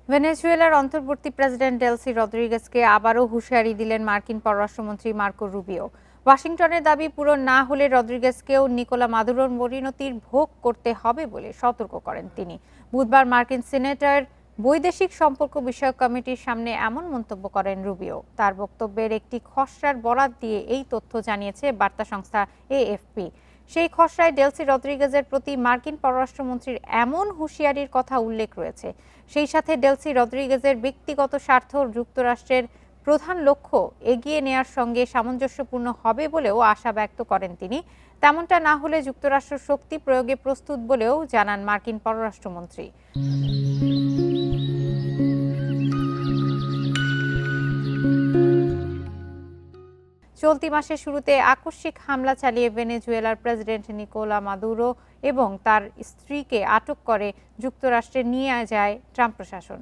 ভেনেজুয়েলার অন্তর্বর্তী president Delcy রদ্রিগেজকে আবারও হুঁশিয়ারি দিলেন মার্কিন পররাষ্ট্রমন্ত্রী মার্কো রুবিও। ওয়াশিংটনের দাবি পূরণ না হলে রদ্রিগেজকেও নিকোলা মাদুরোর পরিণতির ভোগ করতে হবে বলে সতর্ক করেন তিনি। বুধবার মার্কিন সিনেটের বৈদেশিক সম্পর্ক বিষয়ক কমিটির সামনে এমন মন্তব্য করেন রুবিও। তার বক্তব্যের একটি খসড়ার বরাত দিয়ে এই তথ্য জানিয়েছে বার্তা সংস্থা এএফপি। সেই খসড়ায় ডেলসি রদ্রিগেজের প্রতি মার্কিন পররাষ্ট্রমন্ত্রীর এমন হুঁশিয়ারির কথা উল্লেখ রয়েছে। সেই সাথে ডেলসি রদ্রিগেজের ব্যক্তিগত স্বার্থ যুক্তরাষ্ট্রের প্রধান লক্ষ্য এগিয়ে নেয়ার সঙ্গে সামঞ্জস্যপূর্ণ হবে বলেও আশা ব্যক্ত করেন তিনি। তেমনটা না হলে যুক্তরাষ্ট্র শক্তি প্রয়োগে প্রস্তুত বলেও জানান মার্কিন পররাষ্ট্রমন্ত্রী। চলতি মাসের শুরুতে আকস্মিক হামলা চালিয়ে ভেনেজুয়েলার প্রেসিডেন্ট নিকোলা মাদুরো এবং তার স্ত্রীকে আটক করে যুক্তরাষ্ট্রে নিয়ে যায় ট্রাম্প প্রশাসন।